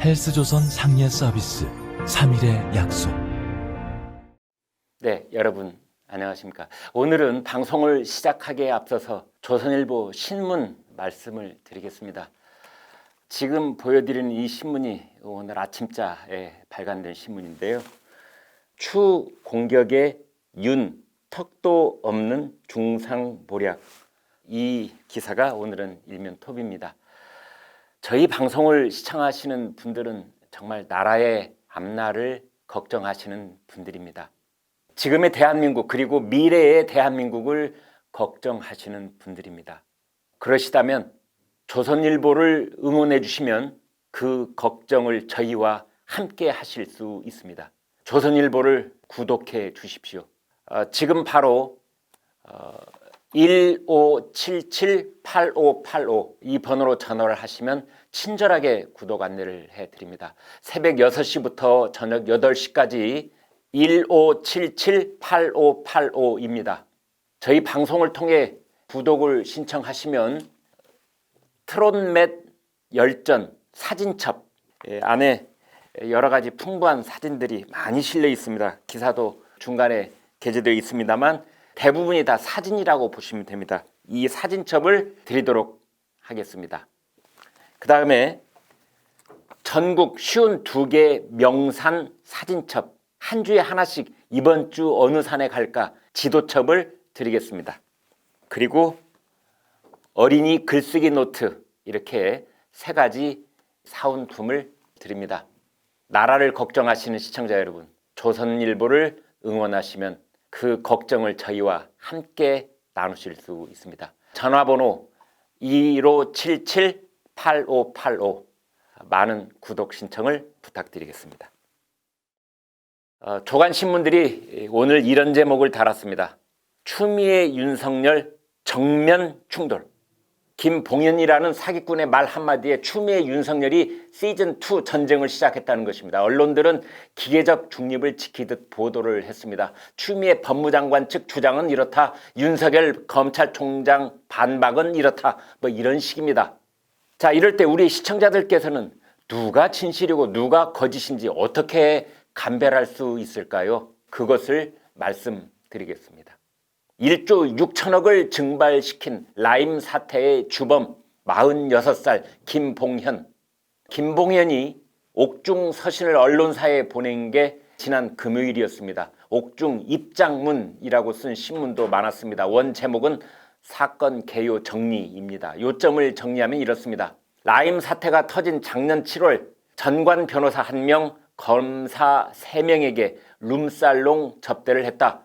헬스조선 상례 서비스 3일의 약속. 네, 여러분 안녕하십니까. 오늘은 방송을 시작하기에 앞서서 조선일보 신문 말씀을 드리겠습니다. 지금 보여드리는 이 신문이 오늘 아침자에 발간된 신문인데요. 추 공격에 윤 턱도 없는 중상보략, 이 기사가 오늘은 일면 톱입니다. 저희 방송을 시청하시는 분들은 정말 나라의 앞날을 걱정하시는 분들입니다. 지금의 대한민국 그리고 미래의 대한민국을 걱정하시는 분들입니다. 그러시다면 조선일보를 응원해 주시면 그 걱정을 저희와 함께 하실 수 있습니다. 조선일보를 구독해 주십시오. 지금 바로 1577-8585 이 번호로 전화를 하시면 친절하게 구독 안내를 해드립니다. 새벽 6시부터 저녁 8시까지 1577-8585입니다. 저희 방송을 통해 구독을 신청하시면 트롯맷 열전 사진첩 안에 여러 가지 풍부한 사진들이 많이 실려 있습니다. 기사도 중간에 게재되어 있습니다만 대부분이 다 사진이라고 보시면 됩니다. 이 사진첩을 드리도록 하겠습니다. 그 다음에 전국 52개 명산 사진첩, 한 주에 하나씩 이번 주 어느 산에 갈까 지도첩을 드리겠습니다. 그리고 어린이 글쓰기 노트, 이렇게 세 가지 사은품을 드립니다. 나라를 걱정하시는 시청자 여러분, 조선일보를 응원하시면 그 걱정을 저희와 함께 나누실 수 있습니다. 전화번호 1577-8585, 많은 구독 신청을 부탁드리겠습니다. 조간신문들이 오늘 이런 제목을 달았습니다. 추미애 윤석열 정면 충돌. 김봉현이라는 사기꾼의 말 한마디에 추미애 윤석열이 시즌2 전쟁을 시작했다는 것입니다. 언론들은 기계적 중립을 지키듯 보도를 했습니다. 추미애 법무장관 측 주장은 이렇다, 윤석열 검찰총장 반박은 이렇다, 뭐 이런 식입니다. 자, 이럴 때 우리 시청자들께서는 누가 진실이고 누가 거짓인지 어떻게 감별할 수 있을까요? 그것을 말씀드리겠습니다. 1조 6천억을 증발시킨 라임 사태의 주범 46살 김봉현. 김봉현이 옥중 서신을 언론사에 보낸 게 지난 금요일이었습니다. 옥중 입장문이라고 쓴 신문도 많았습니다. 원 제목은 사건 개요 정리입니다. 요점을 정리하면 이렇습니다. 라임 사태가 터진 작년 7월 전관 변호사 1명, 검사 3명에게 룸살롱 접대를 했다.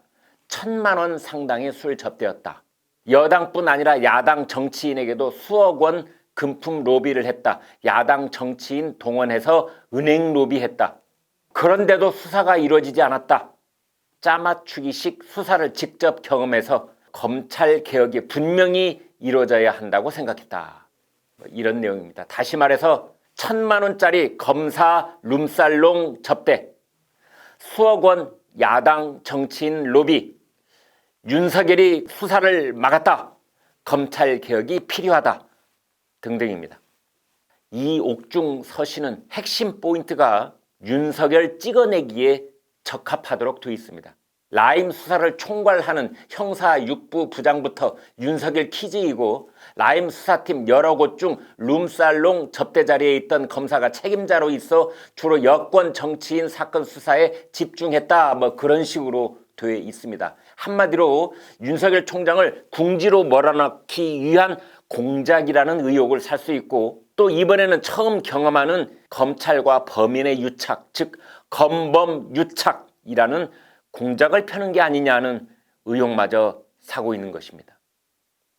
1,000만 원 상당의 술 접대였다. 여당뿐 아니라 야당 정치인에게도 수억 원 금품 로비를 했다. 야당 정치인 동원해서 은행 로비했다. 그런데도 수사가 이루어지지 않았다. 짜맞추기식 수사를 직접 경험해서 검찰 개혁이 분명히 이루어져야 한다고 생각했다. 이런 내용입니다. 다시 말해서 1,000만 원짜리 검사 룸살롱 접대, 수억 원 야당 정치인 로비, 윤석열이 수사를 막았다, 검찰 개혁이 필요하다 등등입니다. 이 옥중 서신은 핵심 포인트가 윤석열 찍어내기에 적합하도록 되어 있습니다. 라임 수사를 총괄하는 형사 6부 부장부터 윤석열 키즈이고, 라임 수사팀 여러 곳 중 룸살롱 접대 자리에 있던 검사가 책임자로 있어 주로 여권 정치인 사건 수사에 집중했다, 뭐 그런 식으로 되어 있습니다. 한마디로 윤석열 총장을 궁지로 몰아넣기 위한 공작이라는 의혹을 살 수 있고, 또 이번에는 처음 경험하는 검찰과 범인의 유착, 즉 검범 유착이라는 공작을 펴는 게 아니냐는 의혹마저 사고 있는 것입니다.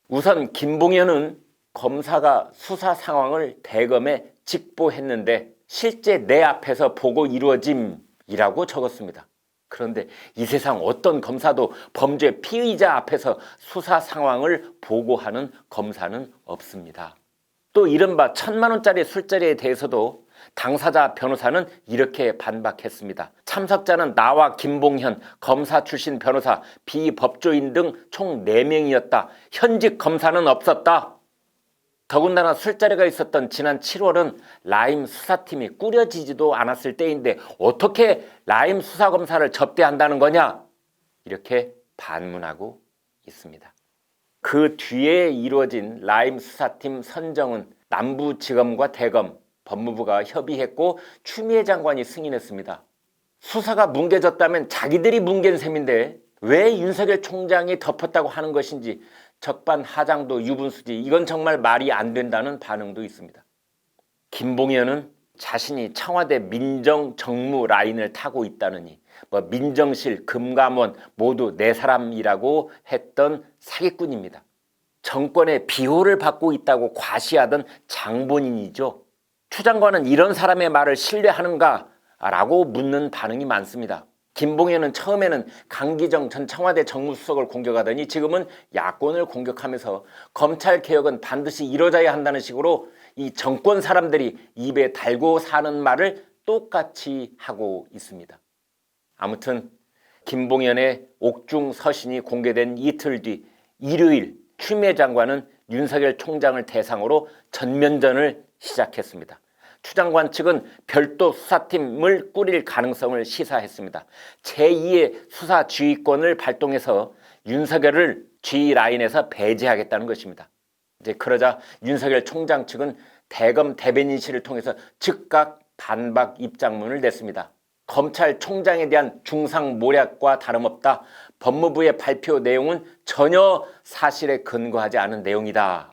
우선 김봉현은 검사가 수사 상황을 대검에 직보했는데 실제 내 앞에서 보고 이루어짐이라고 적었습니다. 그런데 이 세상 어떤 검사도 범죄 피의자 앞에서 수사 상황을 보고하는 검사는 없습니다. 또 이른바 1,000만 원짜리 술자리에 대해서도 당사자 변호사는 이렇게 반박했습니다. 참석자는 나와 김봉현, 검사 출신 변호사, 비법조인 등 총 4명이었다. 현직 검사는 없었다. 더군다나 술자리가 있었던 지난 7월은 라임 수사팀이 꾸려지지도 않았을 때인데 어떻게 라임 수사검사를 접대한다는 거냐? 이렇게 반문하고 있습니다. 그 뒤에 이루어진 라임 수사팀 선정은 남부지검과 대검, 법무부가 협의했고 추미애 장관이 승인했습니다. 수사가 뭉개졌다면 자기들이 뭉갠 셈인데 왜 윤석열 총장이 덮었다고 하는 것인지 적반하장도 유분수지, 이건 정말 말이 안 된다는 반응도 있습니다. 김봉현은 자신이 청와대 민정정무 라인을 타고 있다느니 민정실, 금감원 모두 내 사람이라고 했던 사기꾼입니다. 정권의 비호를 받고 있다고 과시하던 장본인이죠. 추 장관은 이런 사람의 말을 신뢰하는가? 라고 묻는 반응이 많습니다. 김봉현은 처음에는 강기정 전 청와대 정무수석을 공격하더니 지금은 야권을 공격하면서 검찰개혁은 반드시 이뤄져야 한다는 식으로 이 정권 사람들이 입에 달고 사는 말을 똑같이 하고 있습니다. 아무튼 김봉현의 옥중 서신이 공개된 이틀 뒤 일요일 추미애 장관은 윤석열 총장을 대상으로 전면전을 시작했습니다. 추 장관 측은 별도 수사팀을 꾸릴 가능성을 시사했습니다. 제2의 수사 지휘권을 발동해서 윤석열을 지휘 라인에서 배제하겠다는 것입니다. 이제 그러자 윤석열 총장 측은 대검 대변인실을 통해서 즉각 반박 입장문을 냈습니다. 검찰총장에 대한 중상모략과 다름없다. 법무부의 발표 내용은 전혀 사실에 근거하지 않은 내용이다.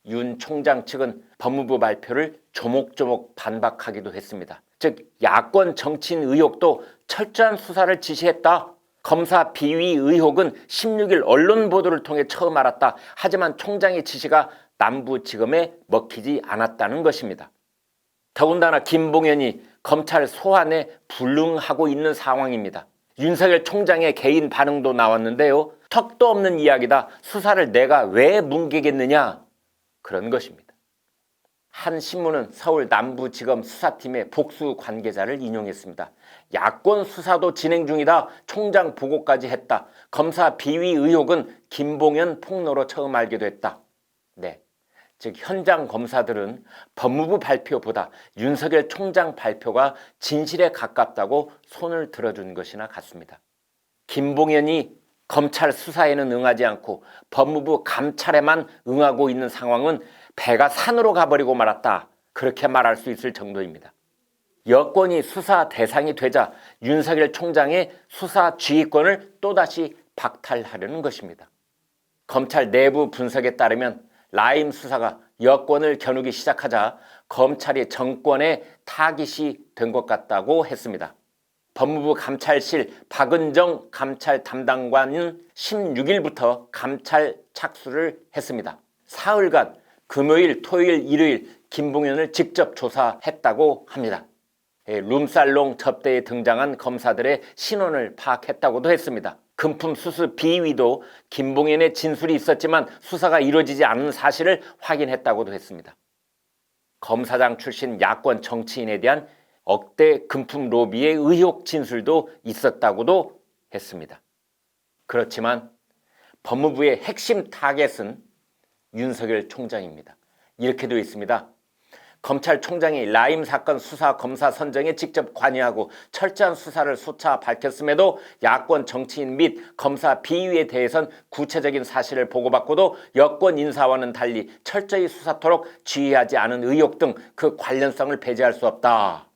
윤 총장 측은 법무부 발표를 조목조목 반박하기도 했습니다. 즉 야권 정치인 의혹도 철저한 수사를 지시했다. 검사 비위 의혹은 16일 언론 보도를 통해 처음 알았다. 하지만 총장의 지시가 남부지검에 먹히지 않았다는 것입니다. 더군다나 김봉현이 검찰 소환에 불응하고 있는 상황입니다. 윤석열 총장의 개인 반응도 나왔는데요. 턱도 없는 이야기다. 수사를 내가 왜 뭉개겠느냐? 그런 것입니다. 한 신문은 서울 남부지검 수사팀의 복수 관계자를 인용했습니다. 야권 수사도 진행 중이다. 총장 보고까지 했다. 검사 비위 의혹은 김봉현 폭로로 처음 알게 됐다. 네, 즉 현장 검사들은 법무부 발표보다 윤석열 총장 발표가 진실에 가깝다고 손을 들어준 것이나 같습니다. 김봉현이 검찰 수사에는 응하지 않고 법무부 감찰에만 응하고 있는 상황은 배가 산으로 가버리고 말았다. 그렇게 말할 수 있을 정도입니다. 여권이 수사 대상이 되자 윤석열 총장의 수사 지휘권을 또다시 박탈하려는 것입니다. 검찰 내부 분석에 따르면 라임 수사가 여권을 겨누기 시작하자 검찰이 정권의 타깃이 된 것 같다고 했습니다. 법무부 감찰실 박은정 감찰 담당관은 16일부터 감찰 착수를 했습니다. 사흘간 금요일, 토요일, 일요일 김봉현을 직접 조사했다고 합니다. 룸살롱 접대에 등장한 검사들의 신원을 파악했다고도 했습니다. 금품 수수 비위도 김봉현의 진술이 있었지만 수사가 이루어지지 않은 사실을 확인했다고도 했습니다. 검사장 출신 야권 정치인에 대한 억대 금품 로비의 의혹 진술도 있었다고도 했습니다. 그렇지만 법무부의 핵심 타겟은 윤석열 총장입니다. 이렇게 되어 있습니다. 검찰총장이 라임 사건 수사 검사 선정에 직접 관여하고 철저한 수사를 수차 밝혔음에도 야권 정치인 및 검사 비위에 대해선 구체적인 사실을 보고받고도 여권 인사와는 달리 철저히 수사토록 지휘하지 않은 의혹 등 그 관련성을 배제할 수 없다.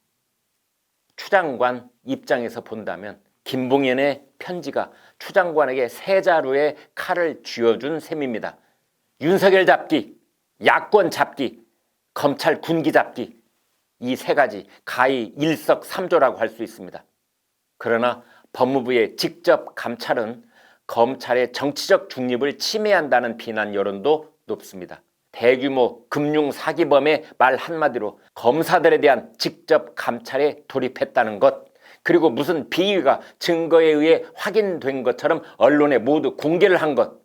추 장관 입장에서 본다면 김봉현의 편지가 추 장관에게 세 자루의 칼을 쥐어준 셈입니다. 윤석열 잡기, 야권 잡기, 검찰 군기 잡기, 이 세 가지 가히 일석삼조라고 할 수 있습니다. 그러나 법무부의 직접 감찰은 검찰의 정치적 중립을 침해한다는 비난 여론도 높습니다. 대규모 금융 사기범의 말 한마디로 검사들에 대한 직접 감찰에 돌입했다는 것, 그리고 무슨 비위가 증거에 의해 확인된 것처럼 언론에 모두 공개를 한 것,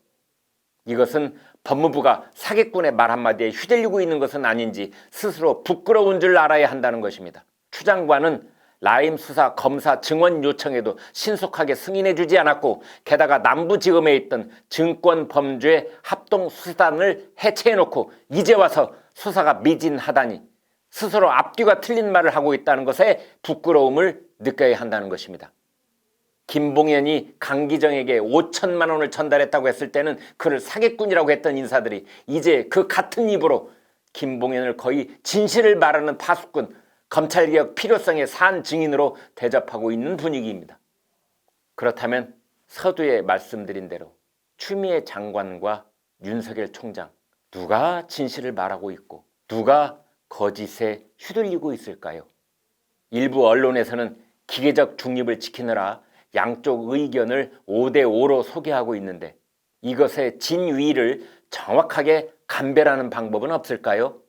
이것은 법무부가 사기꾼의 말 한마디에 휘둘리고 있는 것은 아닌지 스스로 부끄러운 줄 알아야 한다는 것입니다. 추 장관은 라임 수사 검사 증언 요청에도 신속하게 승인해주지 않았고 게다가 남부지검에 있던 증권범죄 합동수사단을 해체해놓고 이제 와서 수사가 미진하다니 스스로 앞뒤가 틀린 말을 하고 있다는 것에 부끄러움을 느껴야 한다는 것입니다. 김봉현이 강기정에게 5천만 원을 전달했다고 했을 때는 그를 사기꾼이라고 했던 인사들이 이제 그 같은 입으로 김봉현을 거의 진실을 말하는 파수꾼, 검찰개혁 필요성의 산 증인으로 대접하고 있는 분위기입니다. 그렇다면 서두에 말씀드린 대로 추미애 장관과 윤석열 총장 누가 진실을 말하고 있고 누가 거짓에 휘둘리고 있을까요? 일부 언론에서는 기계적 중립을 지키느라 양쪽 의견을 5대5로 소개하고 있는데 이것의 진위를 정확하게 감별하는 방법은 없을까요?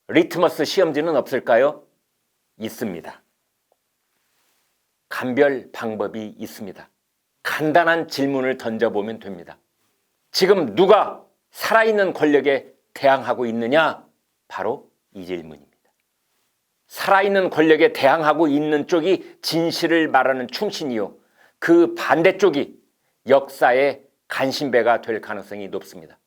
리트머스 시험지는 없을까요? 있습니다. 감별 방법이 있습니다. 간단한 질문을 던져보면 됩니다. 지금 누가 살아있는 권력에 대항하고 있느냐? 바로 이 질문입니다. 살아있는 권력에 대항하고 있는 쪽이 진실을 말하는 충신이요. 그 반대쪽이 역사의 간신배가 될 가능성이 높습니다.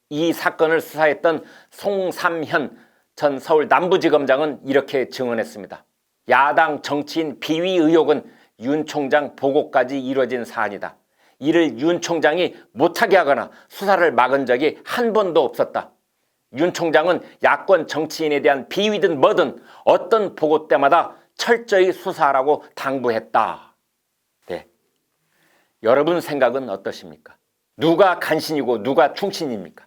이 사건을 수사했던 송삼현 전 서울 남부지검장은 이렇게 증언했습니다. 야당 정치인 비위 의혹은 윤 총장 보고까지 이루어진 사안이다. 이를 윤 총장이 못하게 하거나 수사를 막은 적이 한 번도 없었다. 윤 총장은 야권 정치인에 대한 비위든 뭐든 어떤 보고 때마다 철저히 수사하라고 당부했다. 네. 여러분 생각은 어떠십니까? 누가 간신이고 누가 충신입니까?